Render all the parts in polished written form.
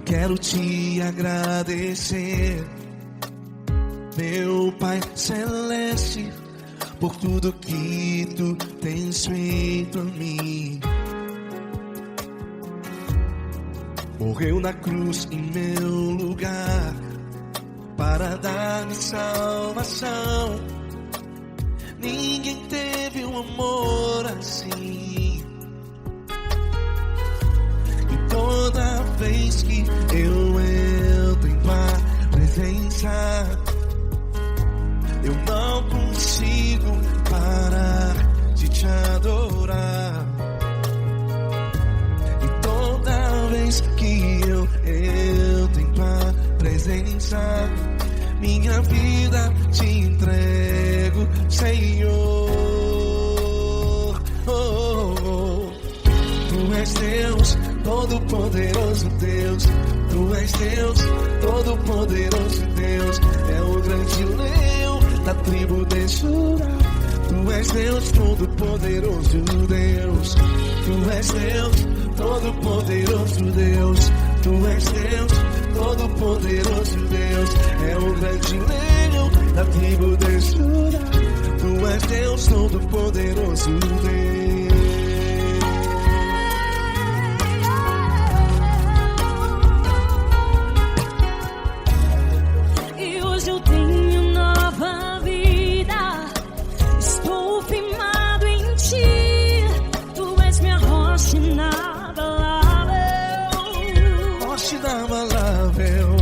quero te agradecer, meu Pai Celeste, por tudo que tu tens feito a mim. Morreu na cruz em meu lugar para dar-me salvação. Ninguém teve um amor assim. E toda vez que eu entro em tua presença, eu não consigo parar de te adorar. E toda vez que eu entro em tua presença, minha vida te entrego, Senhor. Tu és Deus, Todo-Poderoso Deus. Tu és Deus, Todo-Poderoso Deus. É o grande leão da tribo de Judá. Tu és Deus, Todo-Poderoso Deus. Tu és Deus, Todo-Poderoso Deus. Tu és Deus, Todo-Poderoso Deus. É o grande leão da tribo de Judá. Tu és Deus, Todo-Poderoso Deus. E hoje eu tenho nova vida. Estou firmado em ti. Tu és minha rocha inabalável. Rocha inabalável.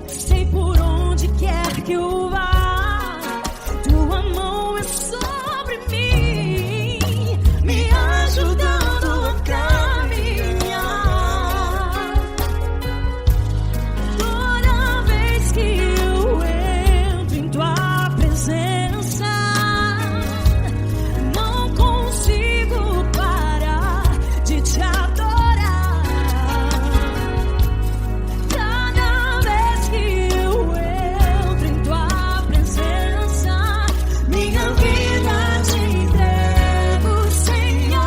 Sei por onde quer que eu vá, tua mão é sobre mim, me ajudando a caminhar. Toda vez que eu entro em tua presença, não consigo parar de te adorar. Cada vez que eu entro em tua presença, minha vida te entrego, Senhor.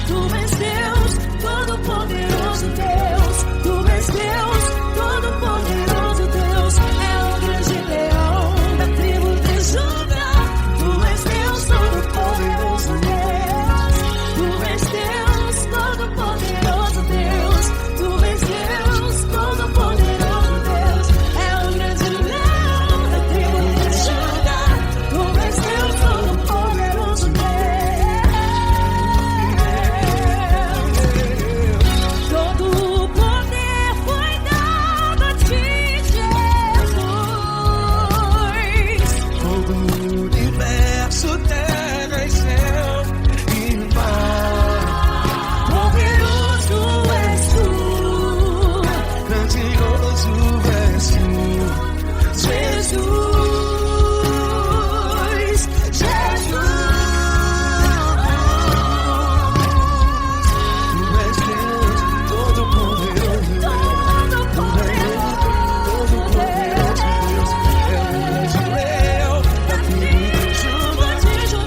Tu és Deus, Todo-Poderoso Deus. Tu és Deus, Todo-Poderoso Deus. É o grande leão da tribo de Judá. Tu és Deus, Todo-Poderoso Deus. Tu és Deus, Todo-Poderoso Deus. Tu és Deus, Todo-Poderoso Deus. É o grande leão da tribo de Judá. Tu és Deus, Todo-Poderoso Deus. Todo o poder foi dado a ti, Jesus. Todo o universo, terra e céu e mar. Poderoso és tu, Grandioso és tu, Jesus. Jesus. Tu és Deus, Todo-Poderoso Deus. Todo-Poderoso Deus. É o grande leão da tribo de Judá.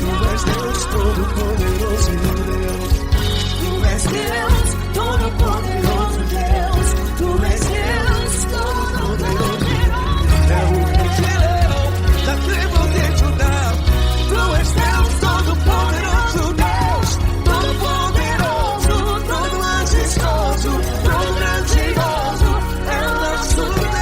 Tu és Deus, Todo-Poderoso Deus. Tu és Deus, Todo-Poderoso Deus. Tu és Deus, Todo-Poderoso. É o grande leão da tribo de Judá. Tu és Deus, Todo-Poderoso Deus. Todo-Poderoso, todo majestoso, todo grandioso. É o nosso Deus.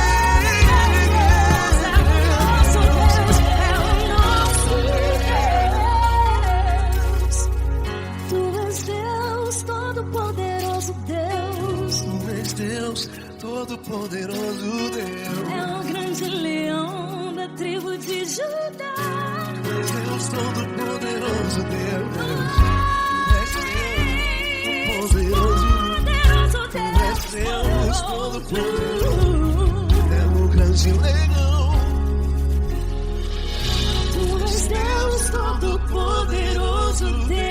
Tu és Deus, Todo-Poderoso Deus. Tu és Deus, Todo-Poderoso Deus. É o grande leão da tribo de Judá. Tu és Deus, Todo-Poderoso Deus. Tu és Deus, Todo-Poderoso. Poderoso Tu és Deus, Todo-Poderoso. É o grande leão. Tu és Deus, Todo-Poderoso Deus.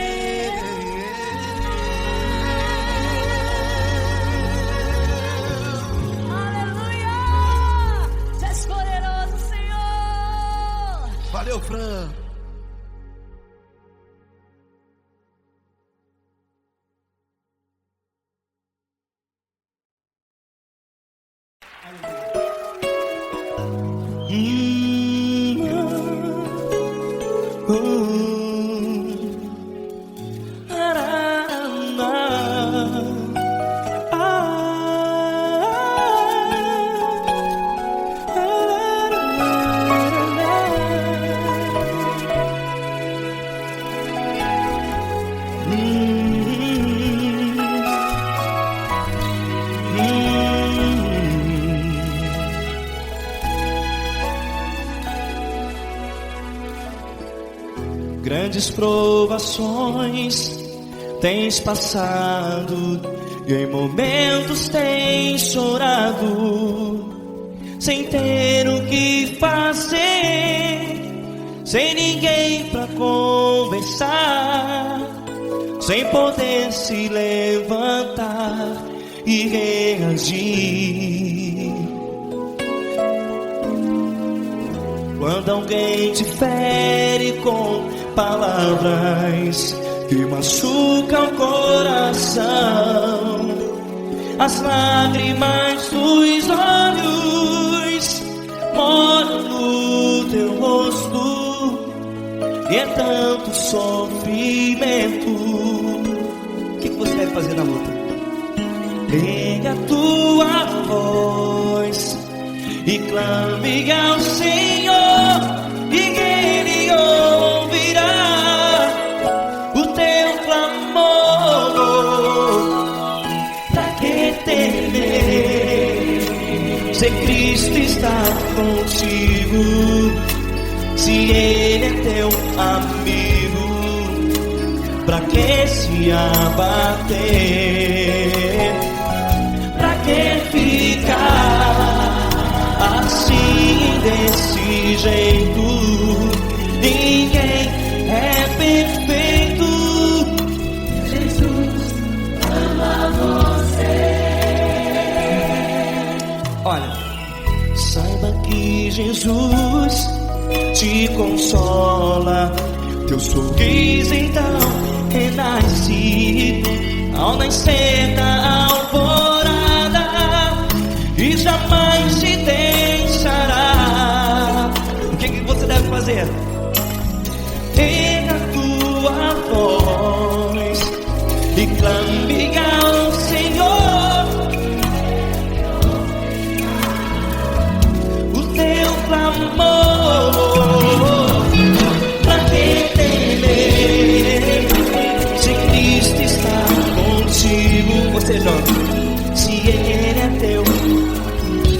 Aleluia! Tu és poderoso, Senhor. Valeu, Fran. grandes provações tens passado, e em momentos tens chorado, sem ter o que fazer, sem ninguém pra conversar, sem poder se levantar e reagir. Quando alguém te fere com palavras que machucam o coração, as lágrimas dos olhos moram no teu rosto, e é tanto sofrimento. O que você deve fazer na luta? Pega a tua voz e clame ao Senhor, e Ele ouvirá o teu clamor. Pra que temer, se Cristo está contigo, se Ele é teu amigo? Pra que se abater? Pra que ficar assim, desse jeito? Ninguém é perfeito. Jesus ama você. Olha, saiba que Jesus te consola, teu sorriso então renasce ao nascer da alvorada, e jamais te deixará. O que você deve fazer? Pega a tua voz e clame ao Senhor, o teu clamor. Pra que temer, se Cristo está contigo? Você joga. Se Ele é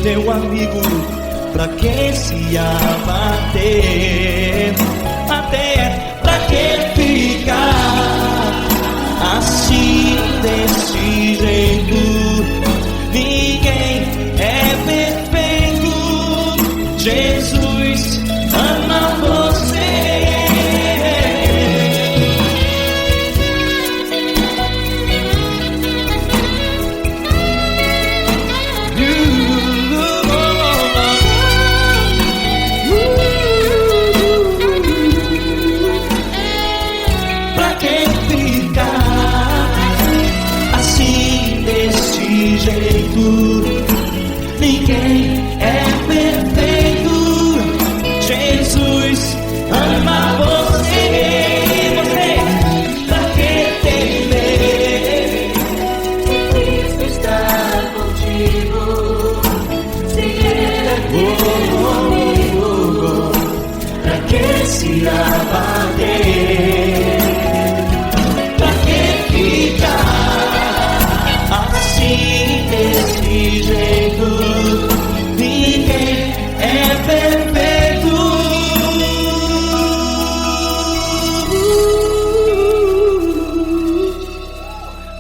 teu amigo, pra que se abater? Até pra que ficar assim, desse jeito? Ninguém é perfeito. Jesus ama você. Ninguém é perfeito. Jesus ama você. Pra que temer? Cristo está contigo. Se Ele é teu amigo, pra que se abater? Pra que ficar assim, desse jeito? Ninguém é perfeito.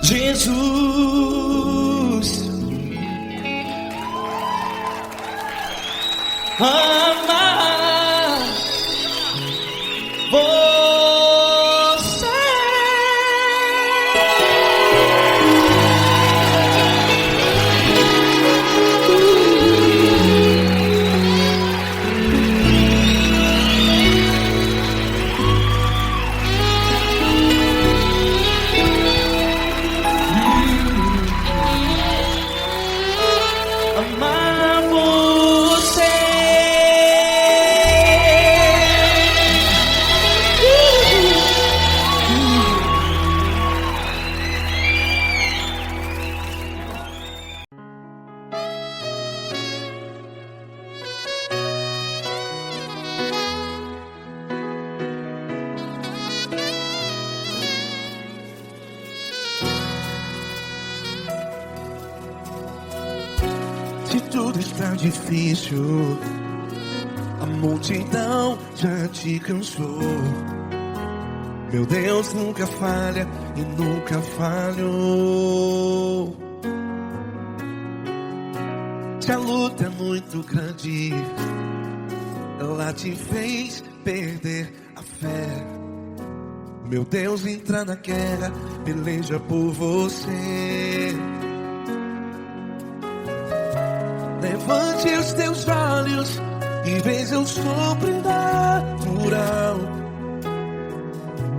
Jesus ama você. Amar você. Se tudo está difícil, a multidão já te cansou. Meu Deus nunca falha e nunca falhou. Se a luta é muito grande, ela te fez perder a fé. Meu Deus entra na guerra, peleja por você. Levante os teus olhos e veja o sobrenatural.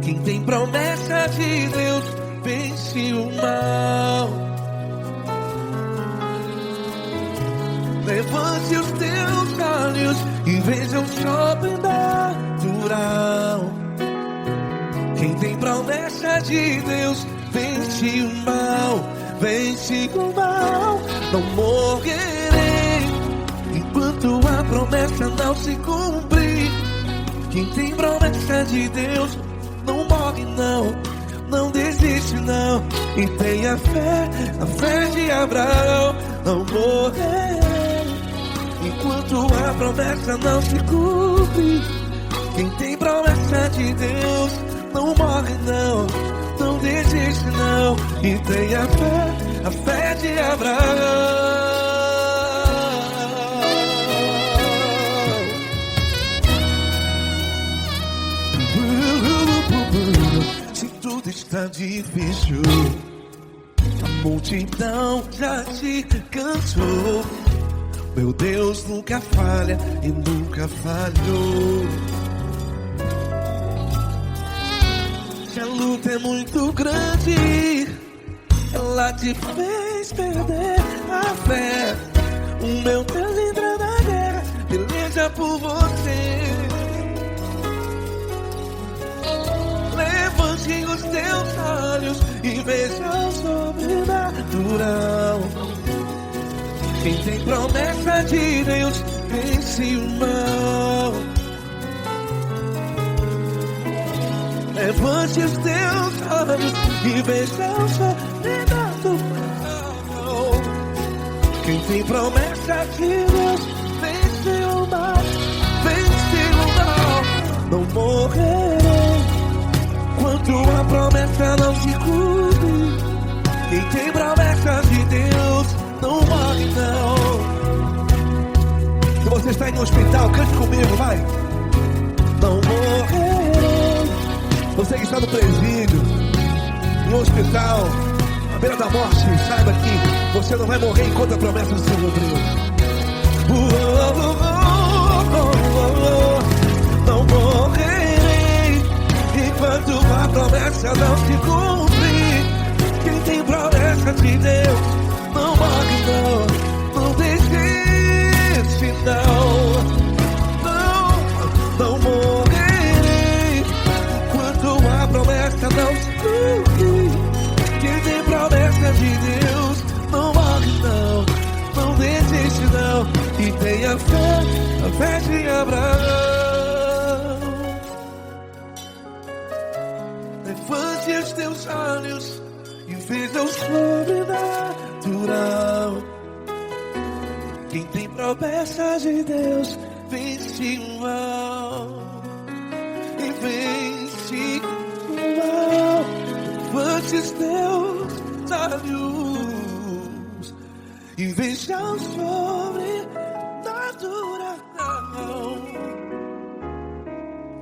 Quem tem promessa de Deus vence o mal. Levante os teus olhos e veja o sobrenatural. Quem tem promessa de Deus vence o mal. Vence o mal. Não morrerei enquanto a promessa não se cumprir. Quem tem promessa de Deus não morre não, não desiste não. E tenha fé, a fé de Abraão. Não morrerei enquanto a promessa não se cumpre. Quem tem promessa de Deus não morre não, não desiste não. E tenha fé, a fé de Abraão. Se tudo está difícil, a multidão já te cansou. Meu Deus nunca falha e nunca falhou. Se a luta é muito grande, ela te fez perder a fé. O meu Deus entra na guerra, peleja por você. Levante os teus olhos e veja o sobrenatural. Quem tem promessa de Deus vence o mal. Levante os teus olhos e veja o sobrenatural. Quem tem promessa de Deus vence o mal. Vence o mal. Não morrerei enquanto a promessa não se cumpre. Quem tem promessa de Deus não morre não. Se você está aí no hospital, cante comigo, vai. Não morrerei. Você que está no presídio, no hospital, à beira da morte, saiba que você não vai morrer enquanto a promessa não se cumpriu. Não morrerei enquanto a promessa não se cumprir. Quem tem promessa de Deus não morre não, não desiste não. Não morrerei enquanto a promessa não se cumprir. Quem tem promessa de Deus não morre não, não desiste não. E tenha fé, a fé de Abraão. Levante os teus olhos e veja o sobrenatural. Quem tem promessa de Deus vence o mal. E vence o mal. Levante os teus olhos e veja o sobrenatural.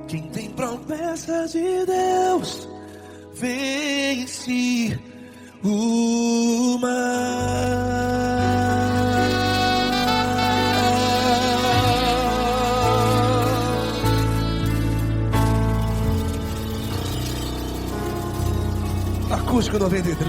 Quem tem promessa de Deus vence o mal. Acústico 93.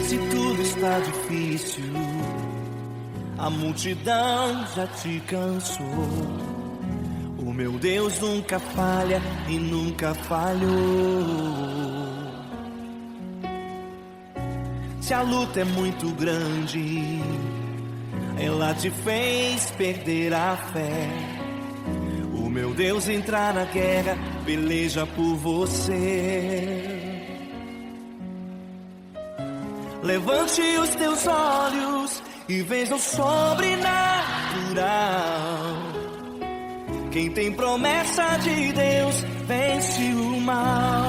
Se tudo está difícil, a multidão já te cansou. O meu Deus nunca falha e nunca falhou. Se a luta é muito grande, ela te fez perder a fé. O meu Deus entrar na guerra, peleja por você. Levante os teus olhos e veja o sobrenatural. Quem tem promessa de Deus vence o mal.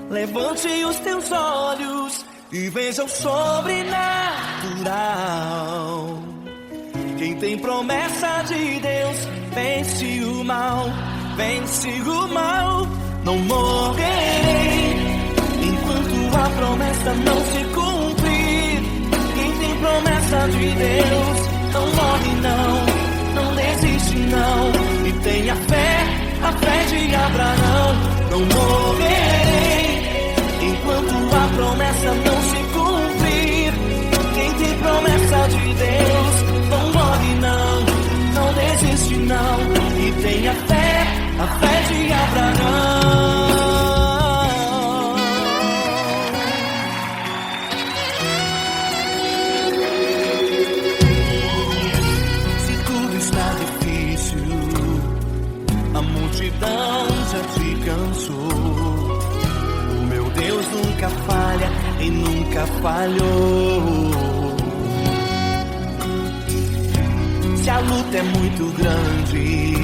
Levante os teus olhos e veja o sobrenatural. Quem tem promessa de Deus vence o mal, vence o mal. Não morrerei enquanto a promessa não se cumprir. Quem tem promessa de Deus não morre não desiste não. E tenha fé, a fé de Abraão. Não morrerei enquanto a promessa não se cumprir. Quem tem promessa de Deus não morre não desiste não. E tenha fé, a fé de Abraão. Se tudo está difícil, a multidão já te cansou. O meu Deus nunca falha e nunca falhou. Se a luta é muito grande,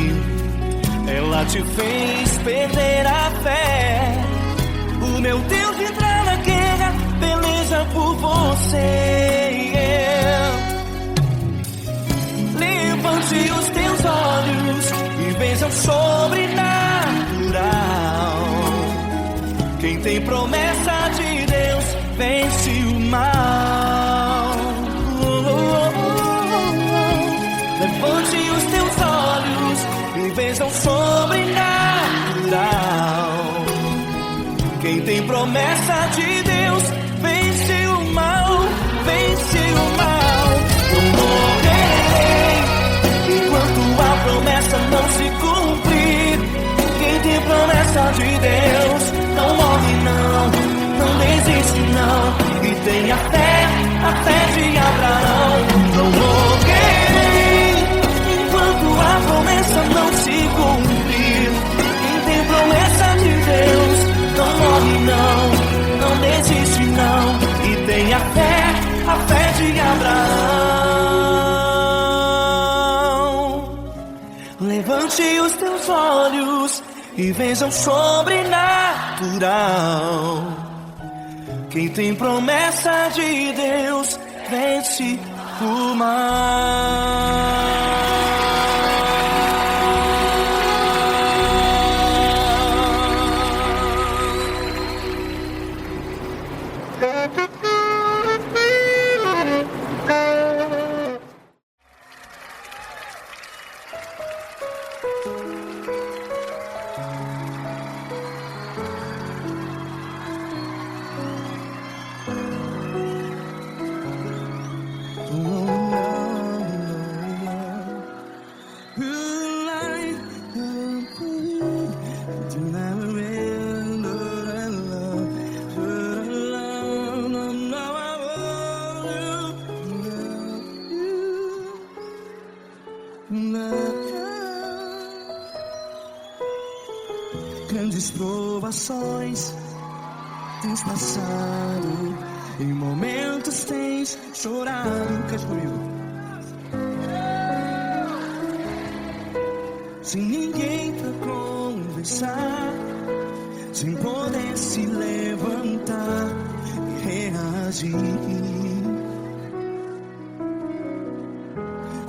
ela te fez perder a fé. O meu Deus entrar na guerra, peleja por você. Levante os teus olhos e veja o sobrenatural. Quem tem promessa de Deus vence o mal. Levante os teus olhos e veja o sobrenatural. Quem tem promessa de Deus vence o mal, vence o mal. Não morrerei enquanto a promessa não se cumprir. Quem tem promessa de Deus não morre não desiste não. E tenha fé, a fé de Abraão. Não morrerei enquanto a promessa não se cumprir. Quem tem promessa de Deus não morre não desiste não. E tenha fé, a fé de Abraão. Levante os teus olhos e veja o sobrenatural. Quem tem promessa de Deus vence o mal. Grandes provações tens passado, em momentos tens chorado. Cante comigo. Sem ninguém pra conversar, sem poder se levantar e reagir.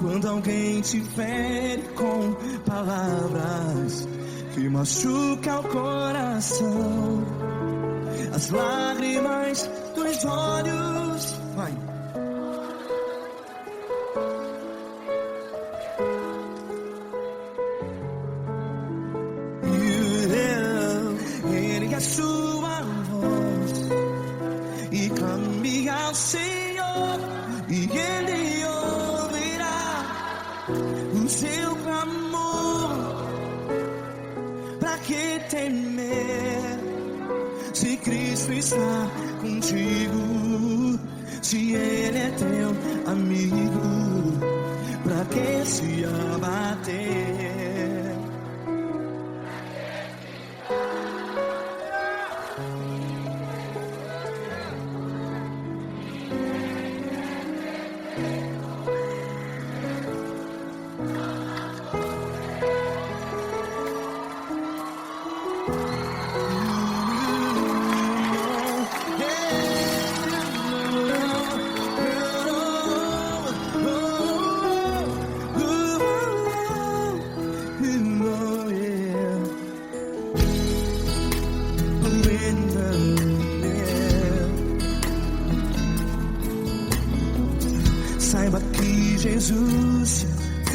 Quando alguém te fere com palavras que machuca o coração, as lágrimas dos olhos, vai. Ergue a sua voz e clame ao Senhor, e Ele ouvirá o seu clamor. Pra que temer, se Cristo está contigo? Se ele é teu amigo, pra que se abater? Saiba que Jesus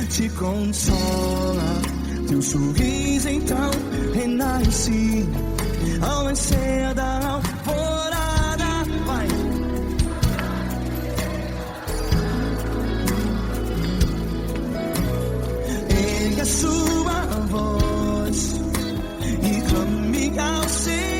te consola, teu sorriso então renasce ao nascer da alvorada. Vai! Ergue a sua voz e clame ao Senhor.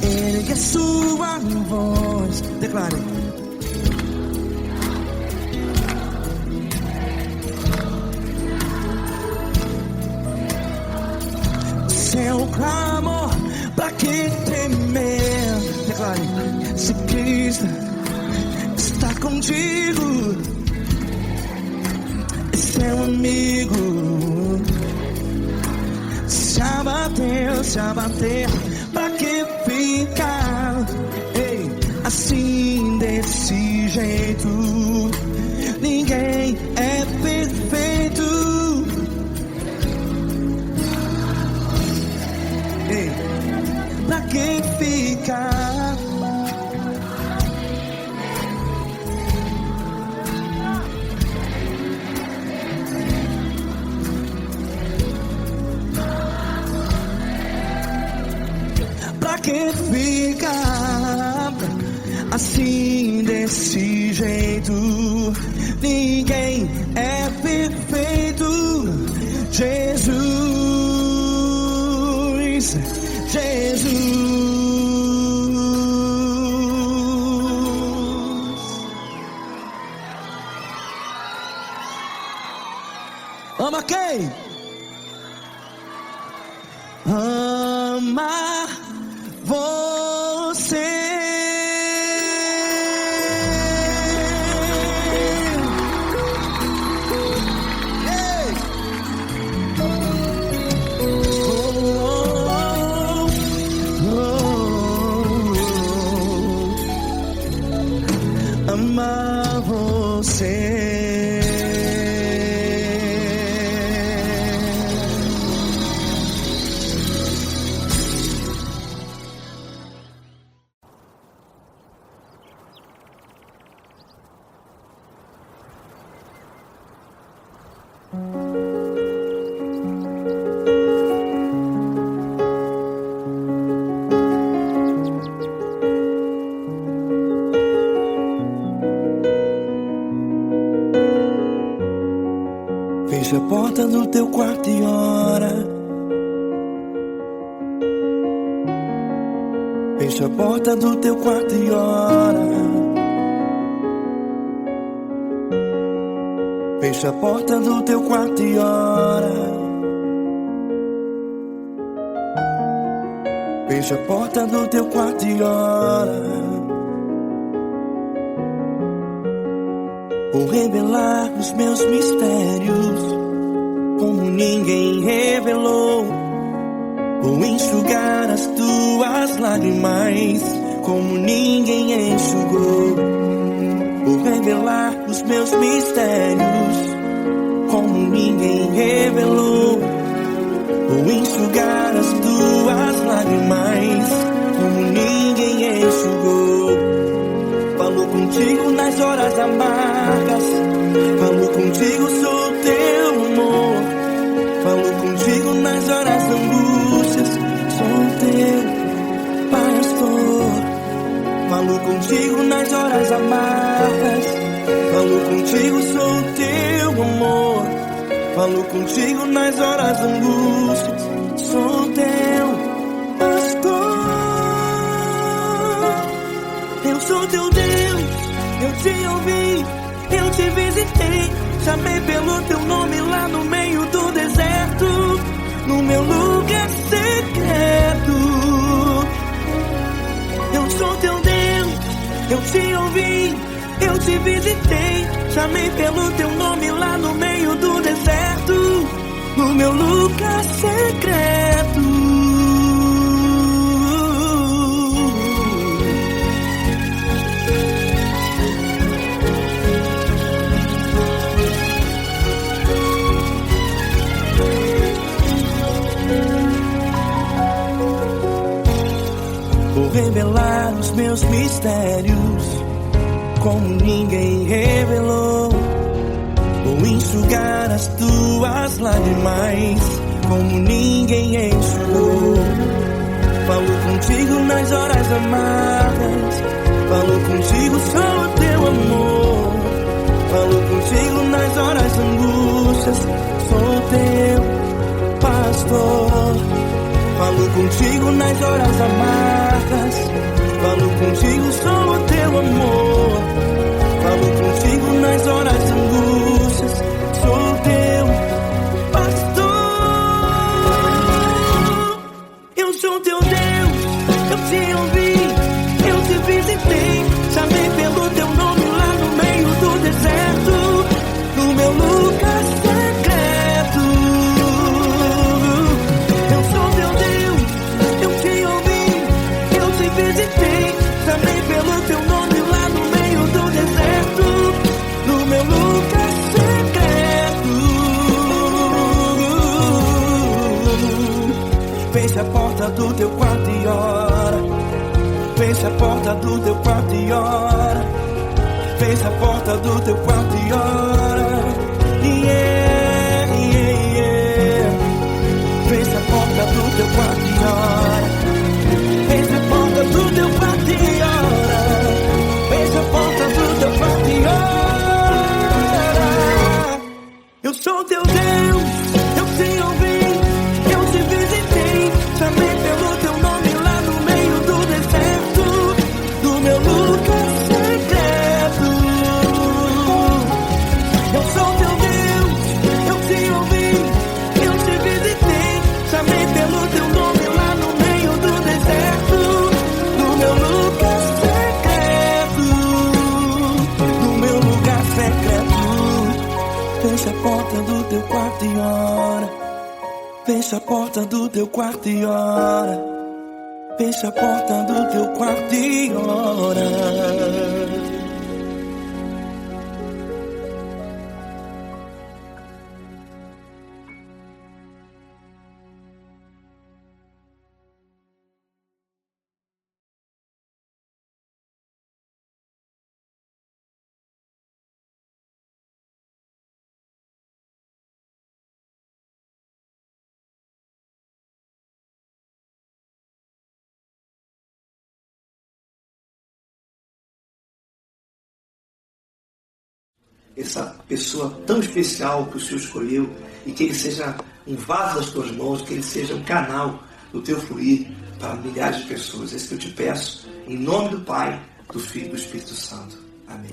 Ergue a sua voz, declare. Seu clamor, pra que temer? Declare. Se Cristo está contigo, é seu amigo. Se abater, pra que ficar assim desse jeito? Ninguém é perfeito. Pra que ficar? Pra que ficar assim desse jeito? Ninguém é perfeito. Jesus, ama quem? Ama você. Ama você. porta do teu quarto e ora. Fecha a porta do teu quarto e ora. Fecha a porta do teu quarto e ora. Fecha a porta do teu quarto e ora. Vou revelar os meus mistérios como ninguém revelou. Vou enxugar as tuas lágrimas como ninguém enxugou. Vou revelar os meus mistérios como ninguém revelou. Vou enxugar as tuas lágrimas como ninguém enxugou. Falo contigo nas horas amargas, falo contigo, sou teu amor. Falo contigo nas horas angústias, sou teu pastor. Falo contigo nas horas amargas, falo contigo, sou teu amor. Falo contigo nas horas angústias, sou teu pastor. Eu sou teu Deus, eu te ouvi, eu te visitei. Chamei pelo teu nome lá no meio do deserto, no meu lugar secreto. Eu sou teu Deus, eu te ouvi, eu te visitei. Chamei pelo teu nome lá no meio do deserto, no meu lugar secreto. Vou revelar os meus mistérios como ninguém revelou. Vou enxugar as tuas lágrimas como ninguém enxugou. Falo contigo nas horas amargas, falo contigo, sou teu amor. Falo contigo nas horas angústias, sou teu pastor. Falo contigo nas horas amargas, falo contigo, sou teu amor. Falo contigo nas horas angústias, sou teu pastor. Eu sou teu Deus, eu te ouvi, eu te visitei. Chamei pelo teu nome lá no meio do deserto, no meu lugar secreto. Eu sou teu Deus, eu te ouvi, eu te visitei. Chamei pelo teu nome lá no meio do deserto, no meu lugar secreto. Fecha a porta do teu quarto e ora. Fecha a porta do teu quarto e ora. Fecha a porta do teu quarto e ora. Yeah, yeah, yeah. Fecha a porta do teu quarto e ora. Fecha a porta do teu quarto e ora. Fecha a porta do teu quarto e ora. Eu sou teu Deus, eu te ouvi, eu te visitei. Chamei pelo teu nome lá no meio do deserto, no meu lugar secreto. Eu sou teu Deus, eu te ouvi, eu te visitei. Chamei pelo teu nome lá no meio do deserto, no meu lugar secreto, no meu lugar secreto. Fecha a porta do teu quarto e ora. Fecha a porta do teu quarto e ora. Fecha a porta do teu quarto e ora. essa pessoa tão especial que o Senhor escolheu, e que ele seja um vaso das tuas mãos, que ele seja um canal do teu fluir para milhares de pessoas. É isso que eu te peço, em nome do Pai, do Filho e do Espírito Santo. Amém.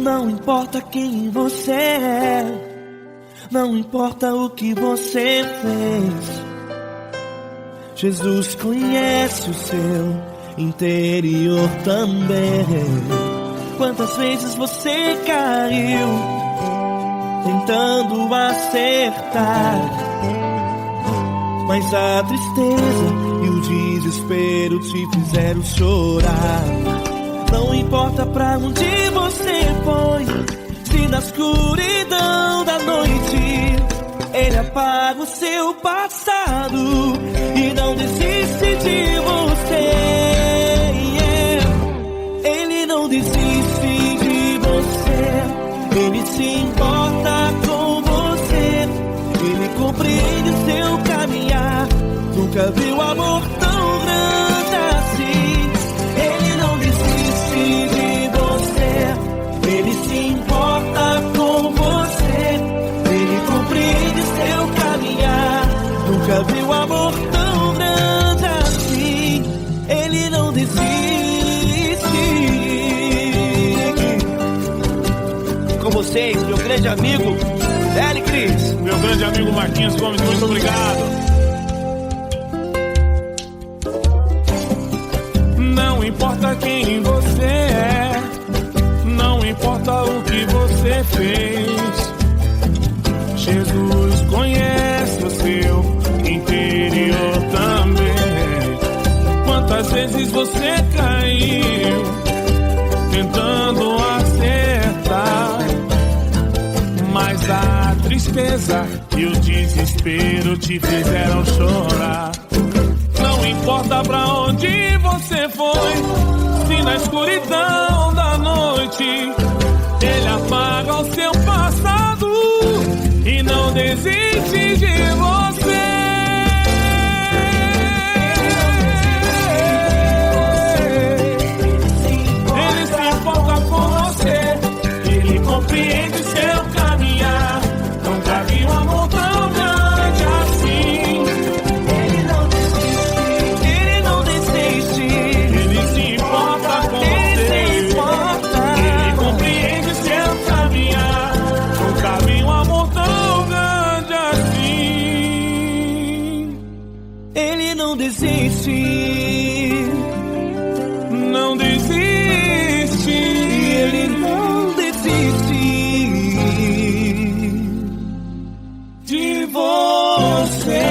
Não importa quem você é, não importa o que você fez, Jesus conhece o seu interior também. Quantas vezes você caiu tentando acertar, mas a tristeza e o desespero te fizeram chorar. Não importa pra onde você foi, se na escuridão da noite Ele apaga o seu passado e não desiste de você. Ele não desiste de você, Ele se importa com você, Ele compreende seu caminhar. Nunca viu amor tão grande assim. Ele não desiste de você, Ele se importa com você, Ele compreende seu caminhar. Nunca viu amor tão grande assim. Ele não desiste. Com vocês, meu grande amigo Eli Cris. Meu grande amigo Marquinhos Gomes, muito obrigado. Não importa quem você é, não importa o que você fez, Jesus conhece o seu interior também. Quantas vezes você caiu tentando acertar, mas a tristeza e o desespero te fizeram chorar. Não importa pra onde você foi, se na escuridão da noite Ele apaga o seu passado e não desiste de você. Ele se importa com você, Ele compreende seu caminhar. Nunca vi um amor tão grande assim. Não desiste, não desiste, Ele não desiste de você.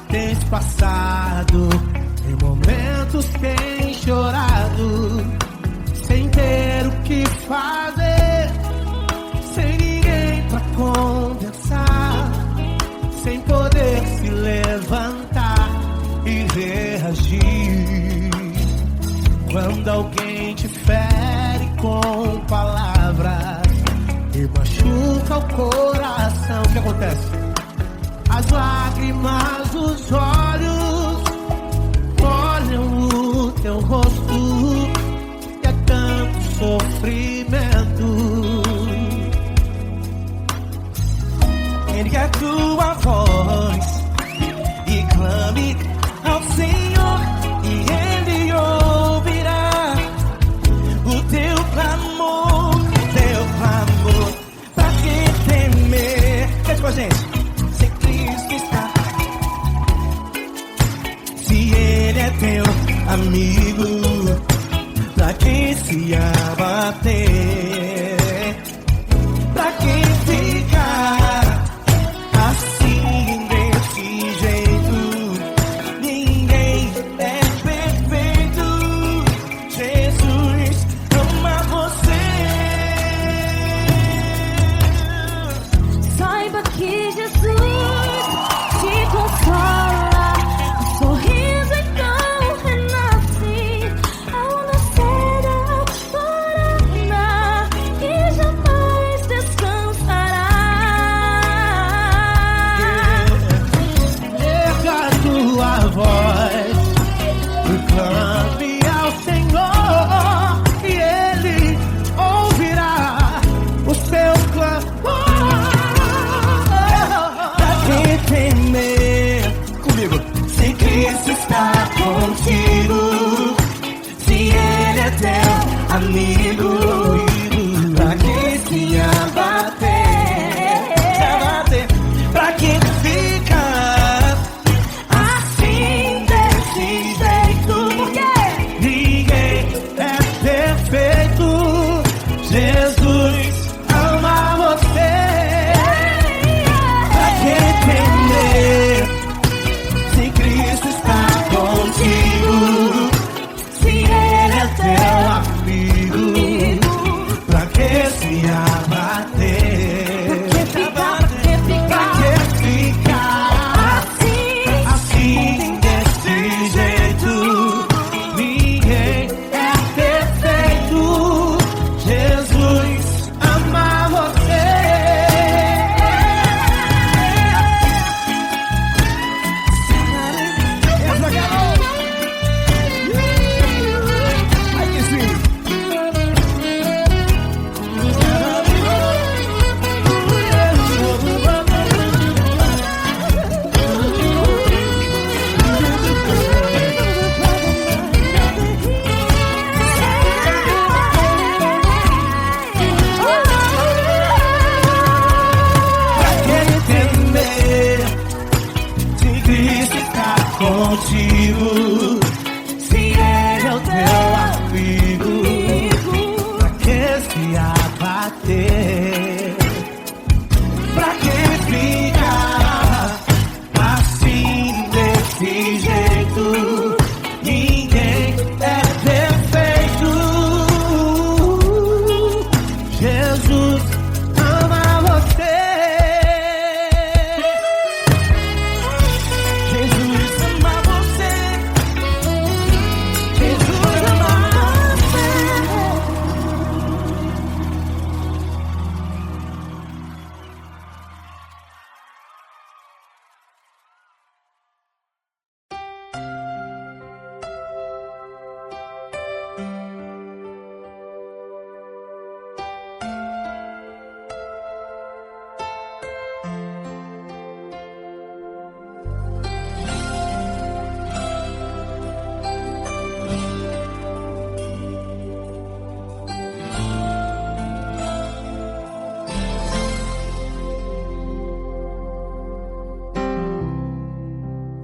Tens passado em momentos tens chorado, sem ter o que fazer, sem ninguém pra conversar, sem poder se levantar e reagir. Quando alguém te fere com palavras e machuca o coração, o que acontece? As lágrimas dos olhos molham o teu rosto, e é tanto sofrimento. Ele é tua voz amigo pra quem se abater, pra quem ficar assim desse jeito. Ninguém é perfeito. Jesus ama você. Saiba que Jesus te consola, o sorriso então renasce ao nascer da aurora e jamais descansará. Erga a tua voz, clame ao Senhor e Ele ouvirá o seu clamor. Pra que temer? Comigo. Se Cristo está contigo, se Ele é teu amigo, pra que se abater? Pra que ficar assim desse jeito? Porque ninguém é perfeito. Jesus ama você. Pra que temer? Se Cristo está contigo, se Ele é teu amigo, pra que se abater? Pra que ficar assim desse jeito? Ninguém é perfeito. Jesus ama você. Ai que sim. Pra que temer? Se Cristo está contigo, se Ele é o teu amigo, pra que se abater? Pra que ficar assim desse jeito? Ninguém é perfeito. Jesus ama você. Jesus ama você. Jesus ama você.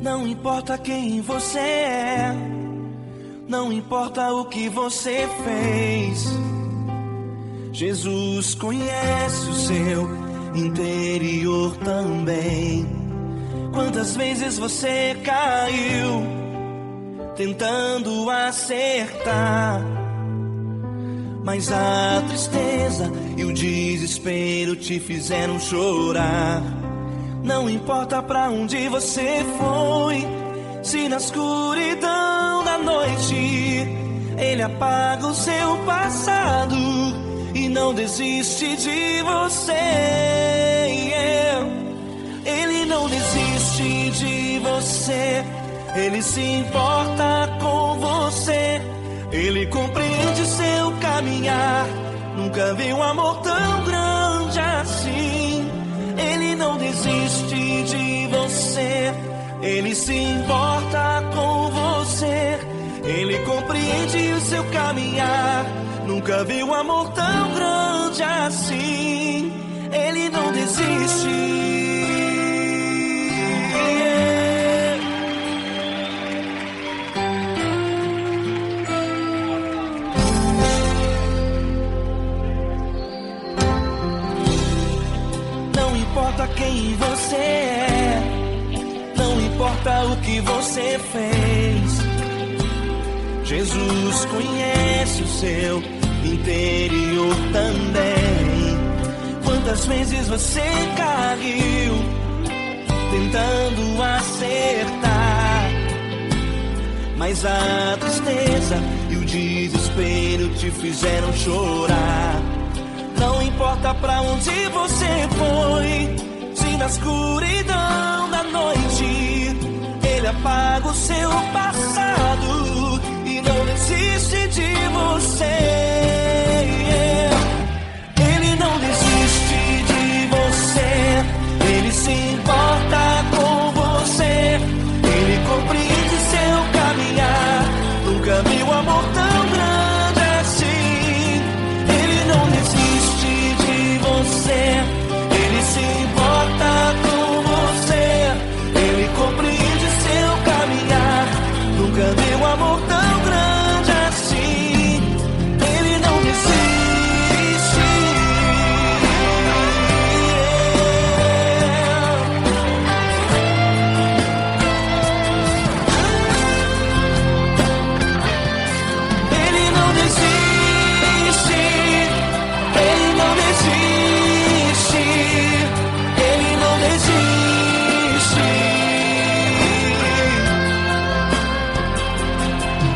Não importa quem você é, não importa o que você fez, Jesus conhece o seu interior também. Quantas vezes você caiu tentando acertar, mas a tristeza e o desespero te fizeram chorar. Não importa pra onde você foi, se na escuridão da noite Ele apaga o seu passado e não desiste de você. Ele não desiste de você, Ele se importa com você, Ele compreende seu caminhar. Nunca vi um amor tão grande assim. Ele não desiste de você, Ele se importa com você, Ele compreende o seu caminhar. Nunca vi um amor tão grande assim. Ele não desiste. quem você é, não importa o que você fez. Jesus conhece o seu interior também. Quantas vezes você caiu tentando acertar, mas a tristeza e o desespero te fizeram chorar. Não importa pra onde você foi, se na escuridão da noite Ele apaga o seu passado e não desiste de você. Ele não desiste de você, Ele se importa com você, Ele compreende seu caminhar. Nunca vi um amor tão grande assim. Ele não desiste de você, Ele se importa com você, Ele compreende seu caminhar. Nunca vi um amor tão grande assim. Ele não desiste. Ele não desiste. Ele não desiste. Ele não desiste.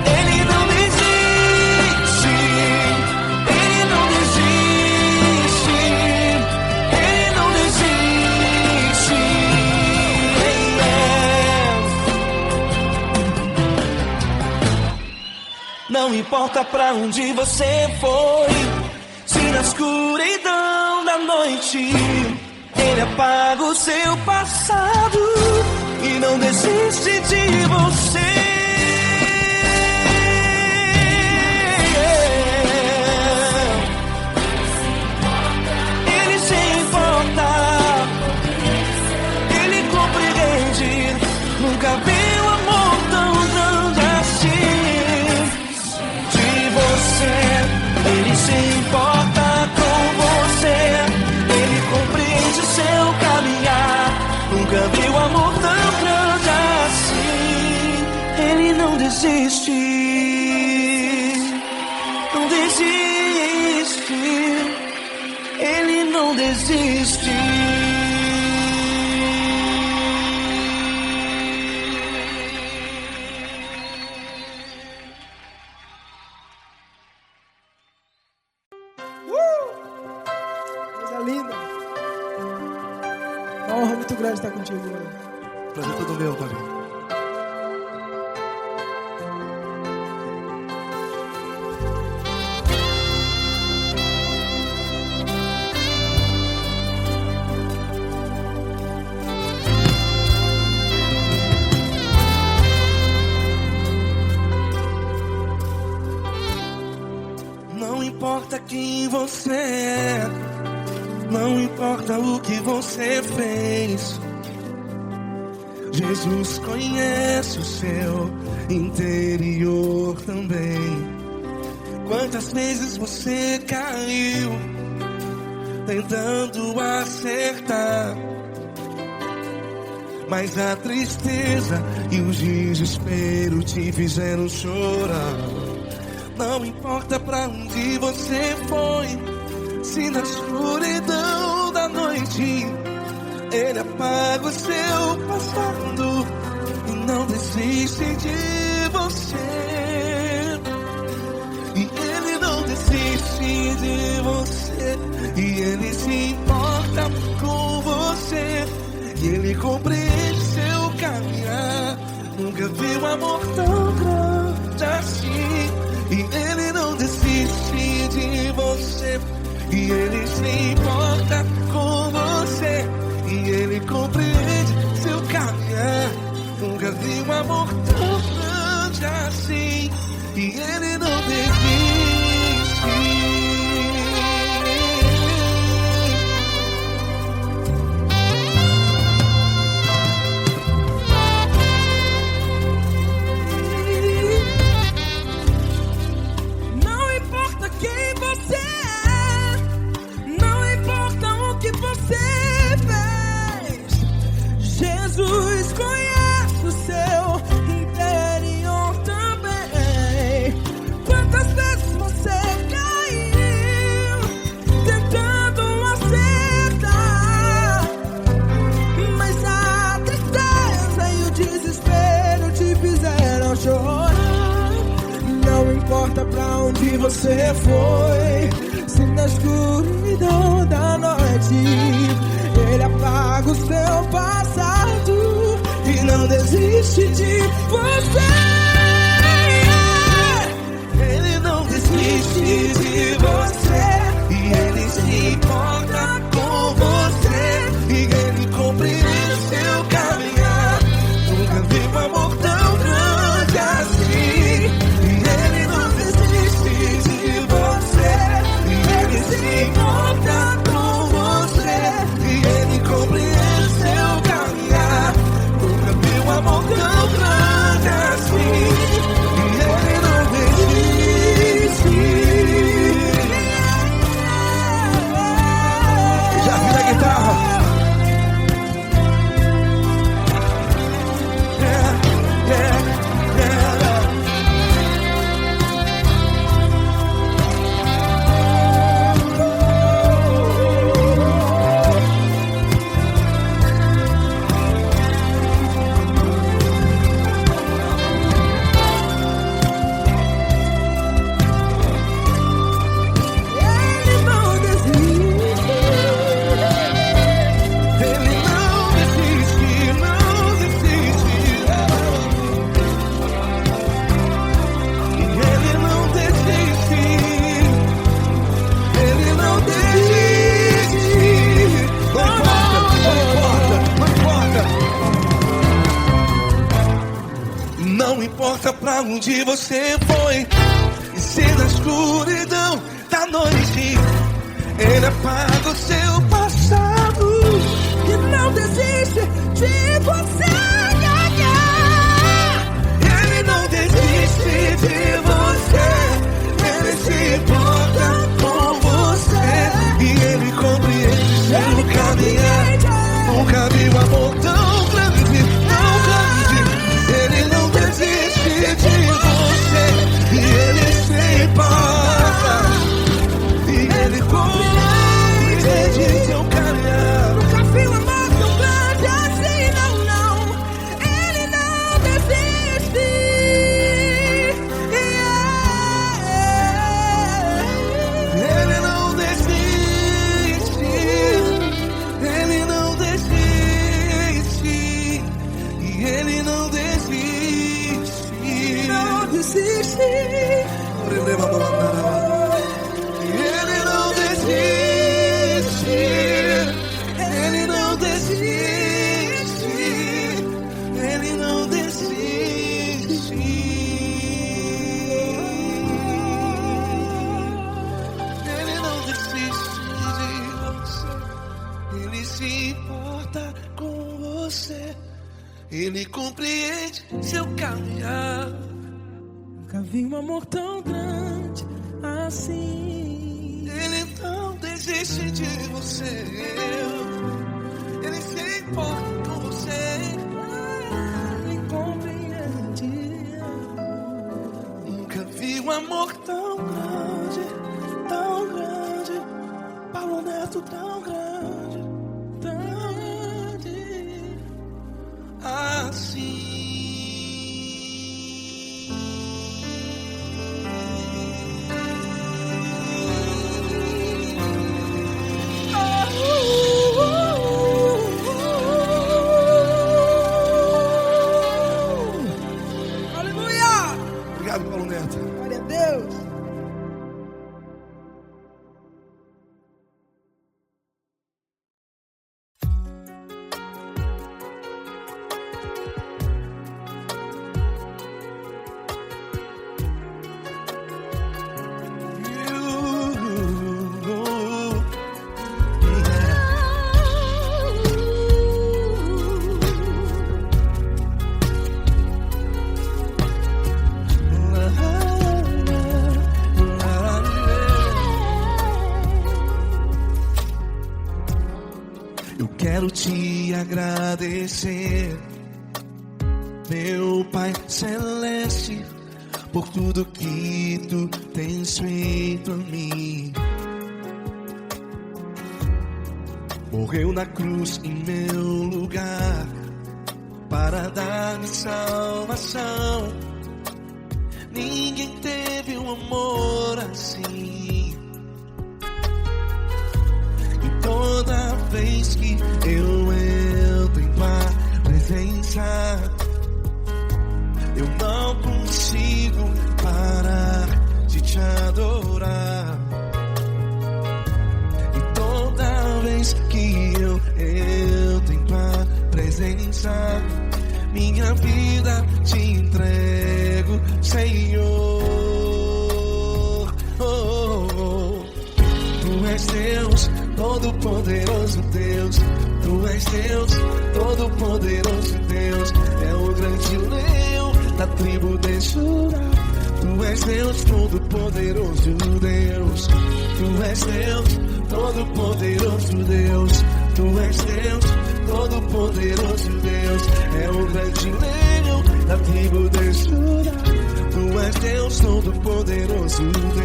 Ele não desiste. Ele não desiste. Ele não desiste. Não importa pra onde você foi, se na escuridão da noite Ele apaga o seu passado e não desiste de você. Ele se importa, Ele compreende. Nunca vi um amor tão grande assim. De você, Ele se importa com você, Ele compreende seu caminhar. Nunca vi um amor tão grande assim. Ele não desiste, não desiste. Ele não desiste. Coisa linda. Uma honra muito grande estar contigo, Lord. Prazer todo meu, Paulinho. Não importa quem você é, não importa o que você fez. Jesus conhece o seu interior também. Quantas vezes você caiu tentando acertar, mas a tristeza e o desespero te fizeram chorar. Não importa pra onde você foi, se na escuridão da noite Ele apaga o seu passado e não desiste de você. E Ele não desiste de você, e Ele se importa com você, e Ele compreende seu caminhar. Nunca vi um amor tão grande assim. E Ele não desiste de você, e Ele se importa com você, e Ele compreende seu caminhar. Nunca vi um amor tão grande assim. E Ele não desiste. Não importa quem você é, não importa o que você fez. você foi. Se na escuridão da noite Ele apaga o seu passado e não desiste de você. Ele não desiste de você, e Ele se importa com você, e Ele compreende seu caminhar. Nunca vi um amor tão grande assim. E Ele não desiste de você, e Ele se importa com você, e Ele compreende seu caminhar. Nunca vi um amor tão grande assim. E Ele não desiste. Já vi a guitarra. Não importa pra onde você foi, e se na escuridão da noite Ele apaga o seu passado E não desiste de você. Ele não desiste de você, Ele se importa com você, e Ele compreende seu caminhar. Nunca vi um amor tão grande, tão grande. Ele não desiste de você, e Ele se importa, e Ele compreende seu caminhar. Nunca vi um amor tão grande assim, não, não. Ele não desiste. Ele não desiste, Ele não desiste, e Ele não desiste. Não desiste. Ele não desiste, Ele não desiste, Ele não desiste. Ele não desiste de você, Ele se importa com você, Ele compreende seu caminhar. Nunca vi um amor tão grande assim. Ele não desiste de você, Ele se importa com você, Ele compreende. nunca vi um amor tão grande, tão grande. Paulo Neto tão grande, tão grande assim. Aleluia! Obrigado, Paulo Neto. Glória a Deus. Eu quero te agradecer, meu Pai Celeste, por tudo que Tu tens feito a mim. Morreu na cruz em meu lugar para dar-me salvação. ninguém teve um amor assim. E toda vez que eu entro em tua presença, eu não consigo parar de te adorar. E toda vez que eu entro em tua presença, minha vida te entrego, Senhor. Oh, oh, oh. Tu és Deus, todo-poderoso Deus. Tu és Deus, todo-poderoso Deus. É o grande leão da tribo de Judá. Tu és Deus, todo-poderoso Deus. Tu és Deus, todo-poderoso Deus. Tu és Deus, todo-poderoso Deus. É o grande leão da tribo de Judá. Tu és Deus, todo-poderoso Deus.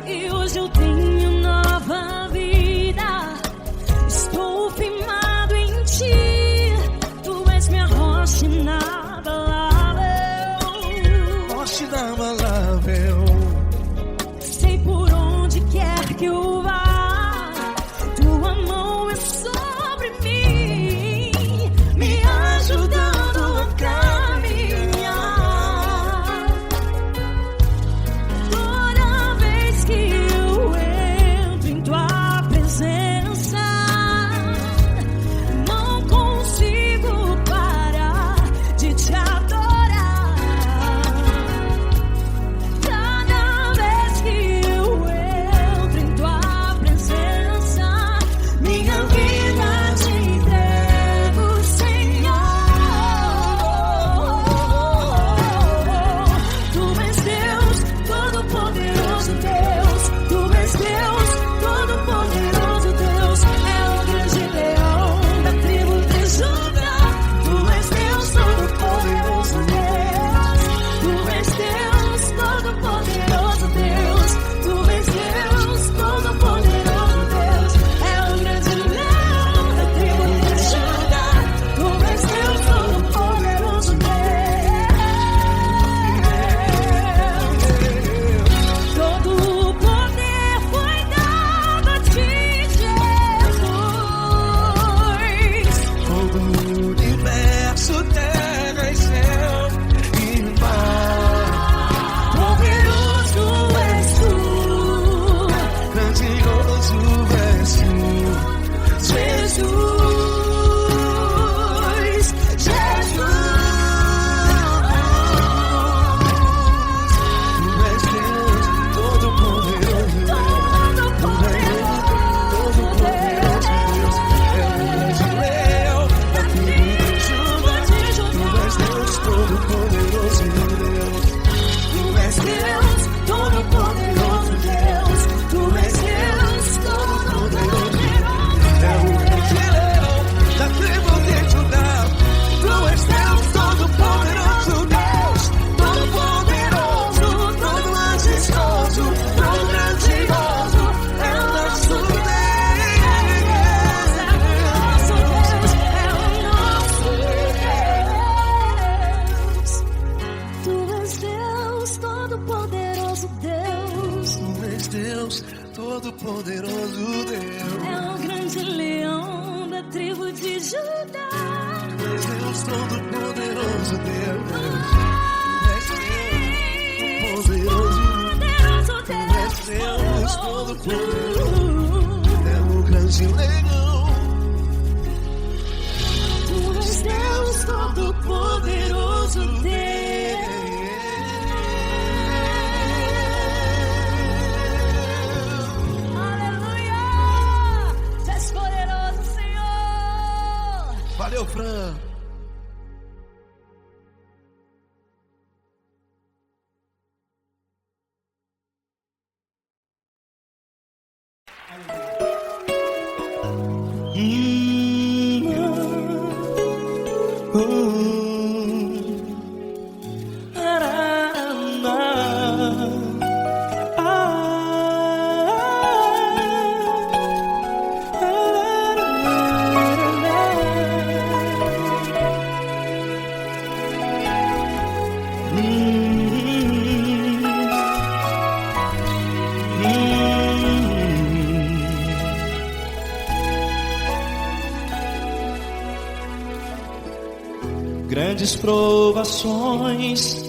E hoje eu tenho nova vida. Estou firmado em ti. Tu és minha rocha inabalável. Rocha inabalável. Sei por onde quer que eu vá, tua mão é sobre mim, me ajudando a caminhar. Toda vez que eu entro em tua presença, não consigo parar de te adorar. Cada vez que eu entro em tua presença, minha vida te entrego, Senhor. Tu és Deus, todo-poderoso Deus. Tu és Deus, todo-poderoso Deus. É o grande leão da tribo de Judá. Tu és Deus, todo-poderoso Deus. Tu és Deus, todo-poderoso Deus. Tu és Deus, todo-poderoso Deus. É o grande leão da tribo de Judá. Tu és Deus, todo-poderoso Deus. Todo o poder foi dado a ti, Jesus. Todo o universo, terra e céu e mar. Poderoso és tu, Grandioso és tu, Jesus, Jesus. Tu és Deus, todo-poderoso Deus. Tu és Deus, todo-poderoso Deus. É o grande leão da tribo de Judá. Tu és Deus, todo-poderoso Deus. Tu és Deus, todo-poderoso Deus. Tu és Deus, todo-poderoso Deus. É o grande leão da tribo de Judá. Tu és Deus, todo-poderoso Deus. Todo-poderoso, todo majestoso, todo grandioso. É o nosso Tu és Deus, todo-poderoso Deus. Tu és Deus, todo-poderoso Deus. É o grande leão da tribo de Judá. Tu és Deus, todo-poderoso Deus. Tu és Deus, poderoso. Poderoso Tu és Deus, todo-poderoso. Deus. É o grande leão. Tu és Deus, todo-poderoso Deus. Aleluia! Tu és poderoso, Senhor. Valeu, Fran. Grandes provações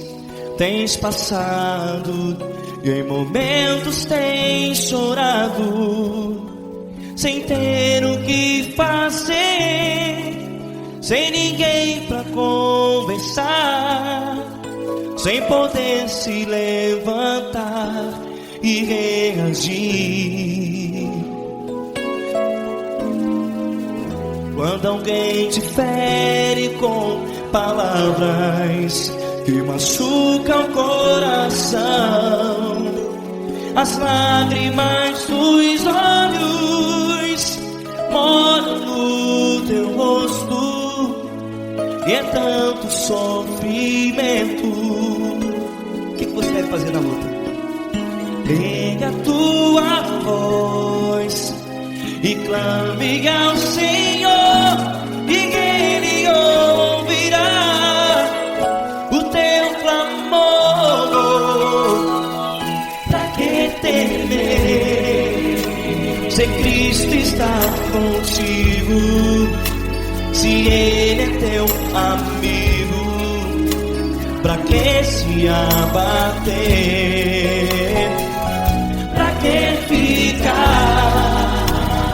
tens passado e em momentos tens chorado, sem ter o que fazer, sem ninguém pra conversar, sem poder se levantar e reagir. Quando alguém te fere com palavras que machucam o coração, as lágrimas dos olhos moram no teu rosto, e é tanto sofrimento. O que você deve fazer na luta? Pega a tua voz e clame ao Senhor, e Ele ouvirá o teu clamor. Pra que temer, se Cristo está contigo, se Ele é teu amigo? Pra que se abater? Pra que ficar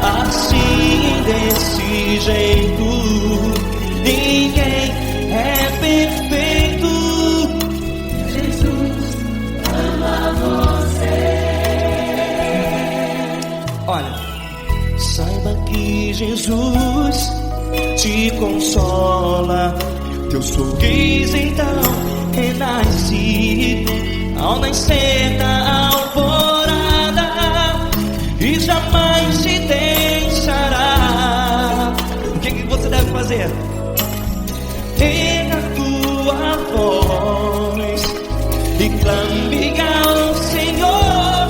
assim, desse jeito? Ninguém é perfeito. Jesus ama você. Olha, saiba que Jesus te consola, teu sorriso então renasce ao nascer da alvorada, e jamais te deixará. O que você deve fazer? Pega a tua voz e clame ao Senhor,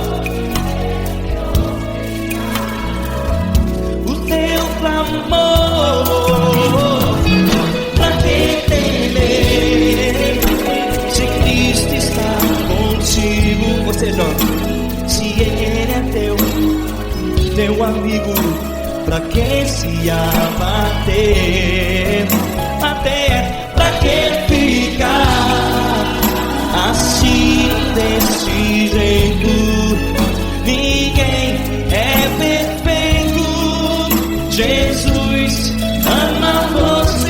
o teu clamor. Pra que temer, se Cristo está contigo? Você jovem, se Ele é teu amigo, pra que se abater? Até pra que ficar assim, desse jeito? Ninguém é perfeito. Jesus ama você.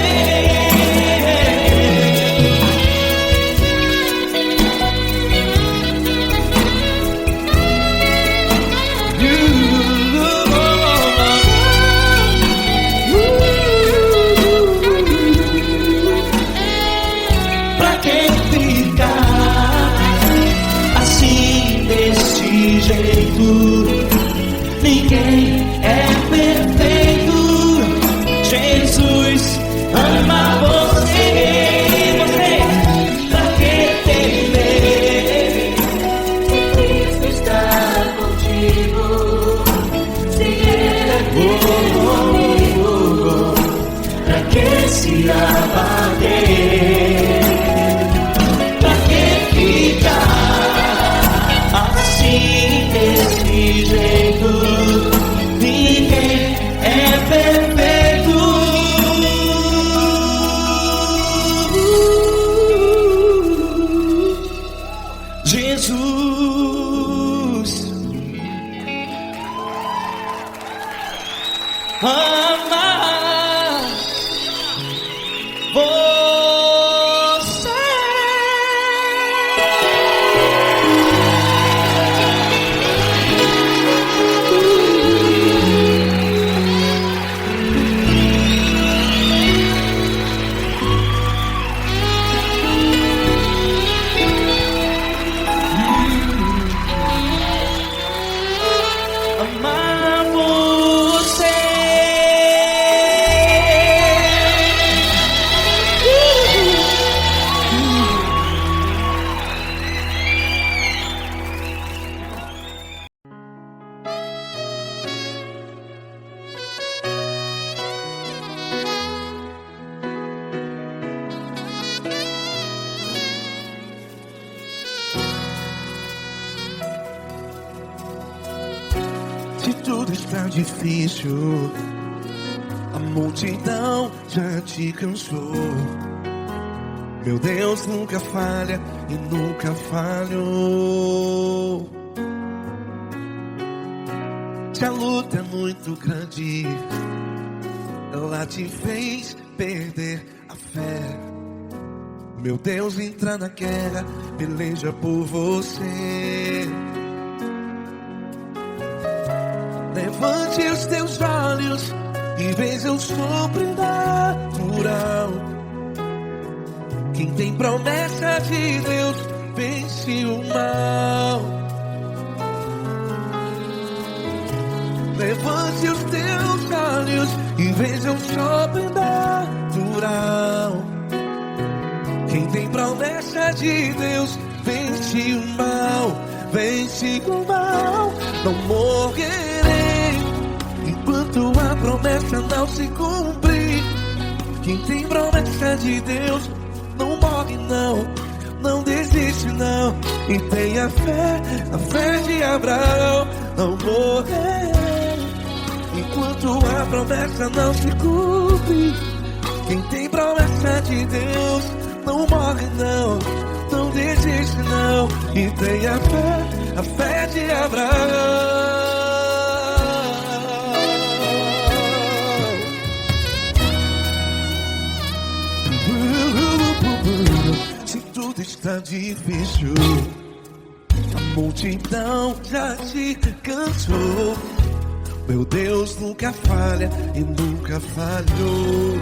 está difícil, a multidão já te cansou. Meu Deus nunca falha e nunca falhou. Se a luta é muito grande, ela te fez perder a fé. Meu Deus entra na guerra, peleja por você. Levante os teus olhos e veja o sobrenatural. Quem tem promessa de Deus vence o mal. Levante os teus olhos e veja o sobrenatural. Quem tem promessa de Deus vence o mal, vence o mal. Não morrerei enquanto a promessa não se cumprir. Quem tem promessa de Deus não morre não, não desiste não. E tenha fé, a fé de Abraão. Não morrerei enquanto a promessa não se cumpre. Quem tem promessa de Deus não morre não, não desiste não. E tenha fé, a fé de Abraão. Se tudo está difícil, a multidão já te cansou. Meu Deus nunca falha e nunca falhou.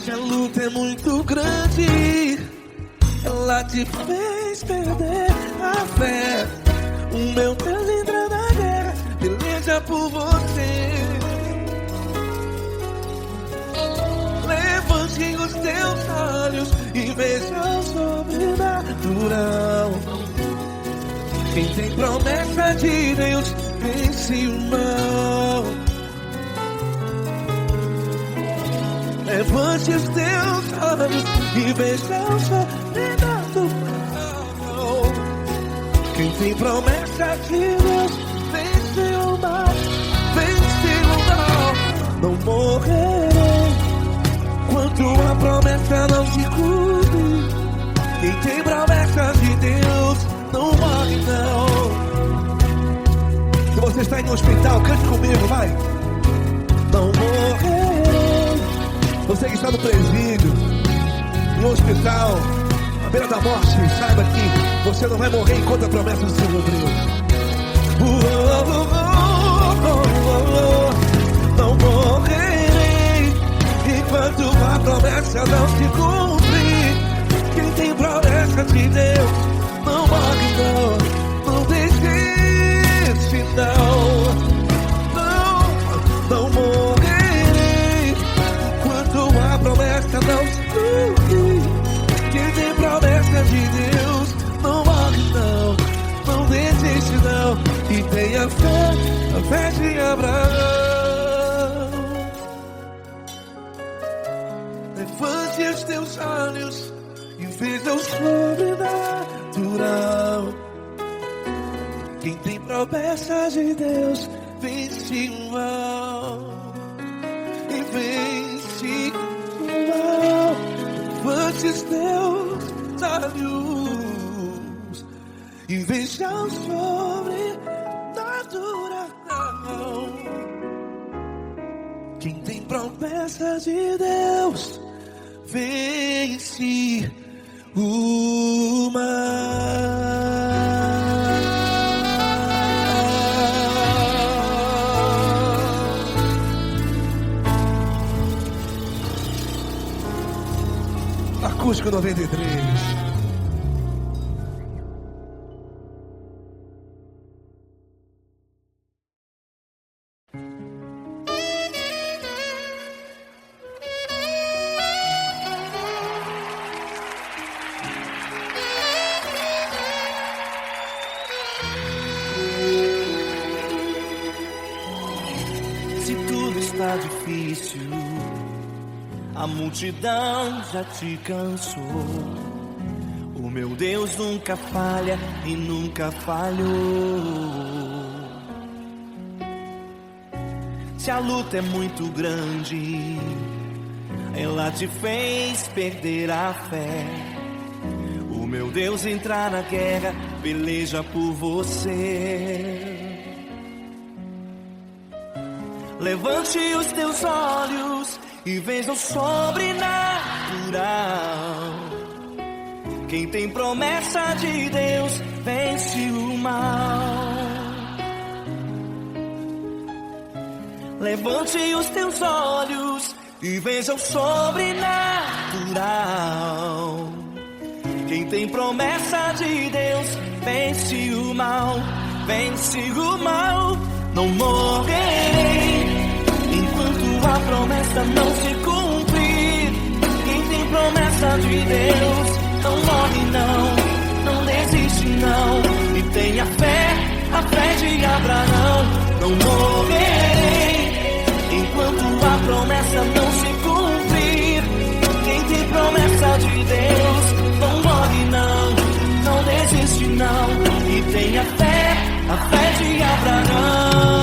Se a luta é muito grande, ela te fez perder a fé. O meu Deus entra na guerra, peleja por você. Levante os teus olhos e veja o sobrenatural. Quem tem promessa de Deus vence o mal. Levante os teus olhos e veja o sobrenatural. Quem tem promessa de Deus vence o mal, vence o mal. Não morrerei enquanto a promessa não se cumpre. Quem tem promessa de Deus não morre não. Se você está em um hospital, cante comigo, vai. Não morrerei. Você que está no presídio, em um hospital, à beira da morte, saiba que você não vai morrer enquanto a promessa não se cumpriu. Não morrerei enquanto a promessa não se cumprir. Quem tem promessa de Deus não morre não, não desiste não. Não morrerei enquanto a promessa não se cumprir. Quem tem promessa de Deus não morre não, não desiste não. E tenha fé, a fé de Abraão. Levante os teus olhos e veja o sobrenatural. Quem tem promessa de Deus vence o mal, e vence o mal. Levante os teus olhos e veja o sobrenatural. Quem tem promessa de Deus vence o mal. Acústico 93. Está difícil, a multidão já te cansou. O meu Deus nunca falha e nunca falhou. Se a luta é muito grande, ela te fez perder a fé. O meu Deus entrar na guerra, peleja por você. Levante os teus olhos e veja o sobrenatural. Quem tem promessa de Deus vence o mal. Levante os teus olhos e veja o sobrenatural. Quem tem promessa de Deus vence o mal, vence o mal. Não morrerei enquanto a promessa não se cumprir. Quem tem promessa de Deus não morre não desiste não. E tenha fé, a fé de Abraão. Não morrerei enquanto a promessa não se cumprir. Quem tem promessa de Deus não morre não desiste não. E tenha fé, a fé de Abraão.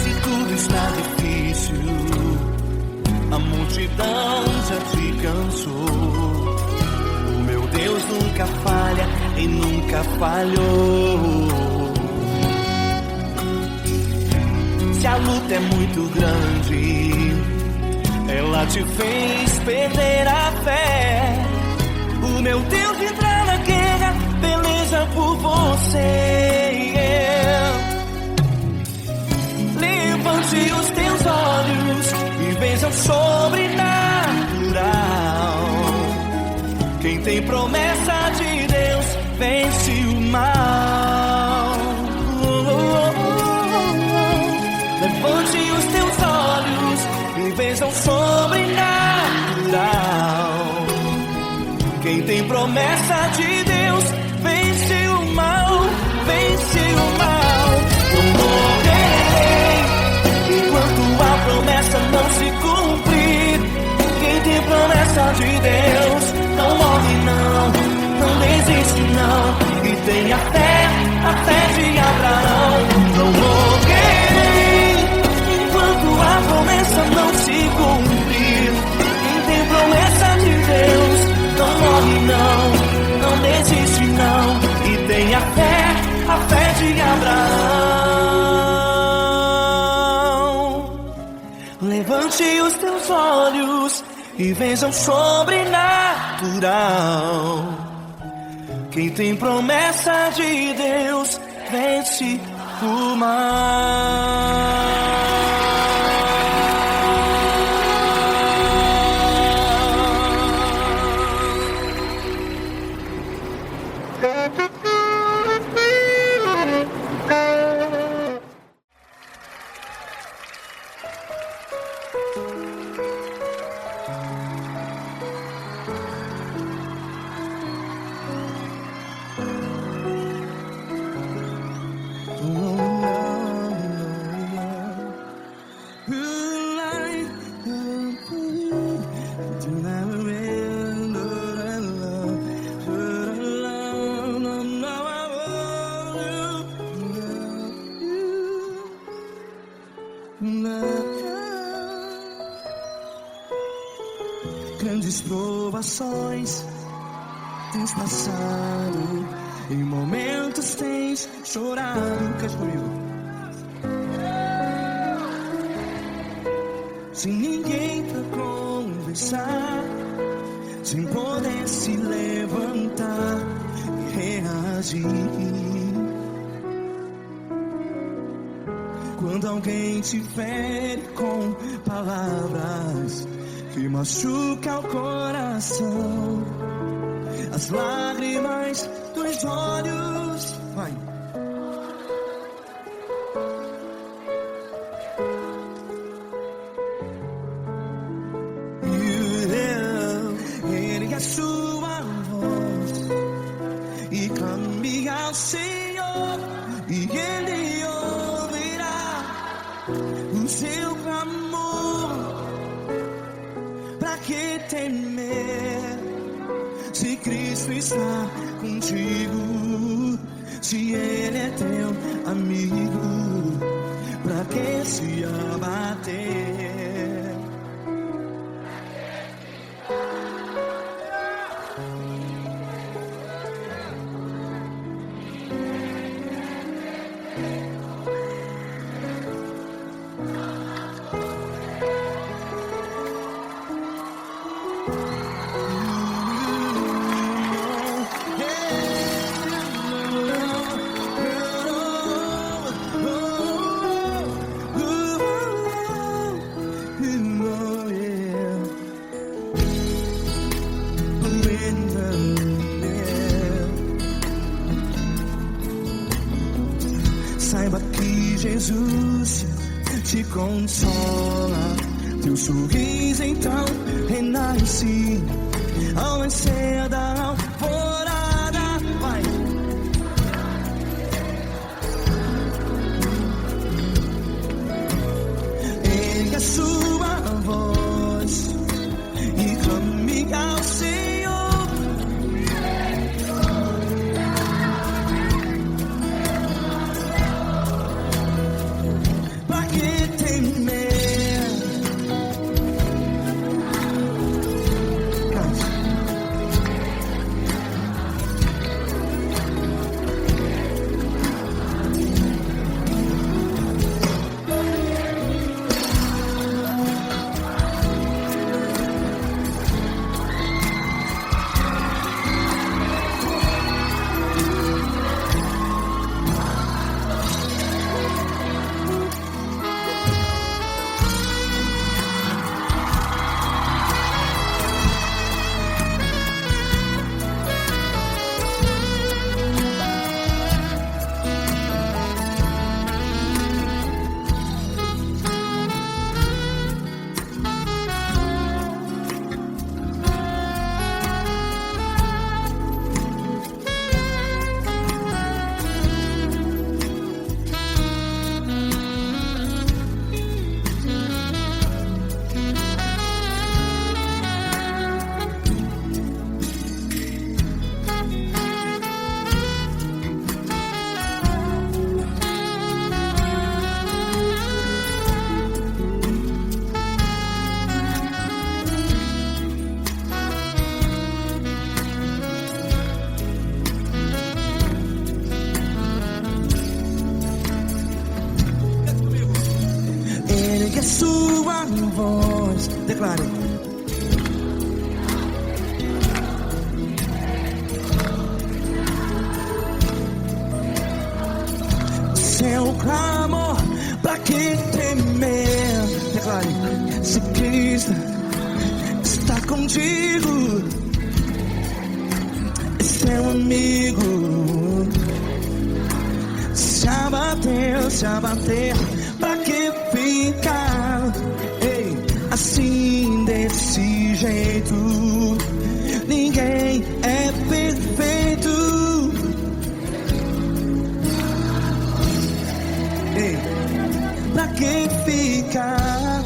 Se tudo está difícil, a multidão já te cansou. O meu Deus nunca falha e nunca falhou. Se a luta é muito grande, ela te fez perder a fé. O meu Deus entrar na guerra, peleja por você. Levante os teus olhos e veja o sobrenatural. Quem tem promessa de Deus vence o mal. Levante os teus olhos e veja o sobrenatural. Quem tem promessa de Deus vence o mal, vence o mal. Não morrerei enquanto a promessa não se cumprir. Quem tem promessa de Deus não morre não desiste não. E tenha fé, a fé de Abraão. Não morrerei enquanto a promessa não se cumprir. Quem tem promessa de Deus não morre não desiste não. E tenha fé, a fé de Abraão. Levante os teus olhos e veja o sobrenatural. Quem tem promessa de Deus vence o mal. Grandes provações tens passado, em momentos tens chorado. Cante comigo. Sem ninguém pra conversar, sem poder se levantar e reagir. Quando alguém te fere com palavras que machuca o coração, as lágrimas dos olhos, vai. Ergue a sua voz e clame ao Senhor, e Ele ouvirá. Cristo está contigo, se Ele é teu amigo, pra que se abater? Saiba que Jesus te consola, teu sorriso então renasce ao nascer da alvorada. Vai. Ergue a sua voz e clame ao Senhor. Pra que temer? Ergue a sua voz, declare. Seu clamor, pra que temer? Declare. Se Cristo está contigo, é seu amigo. Se abater, pra que ficar, ei, assim desse jeito? Ninguém é perfeito. Ei, pra que ficar?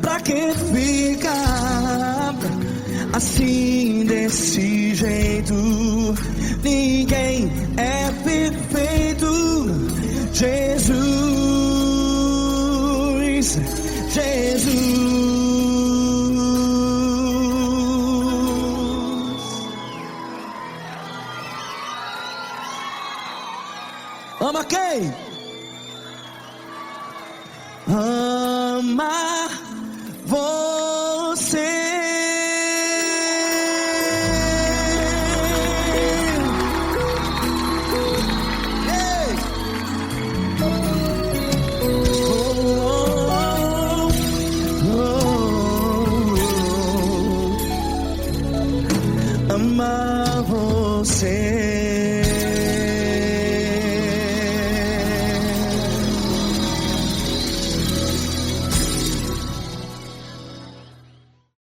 Pra que ficar assim desse jeito? Ninguém é perfeito. Jesus, Jesus. Ama quem? Ama você. Ei. Ama você.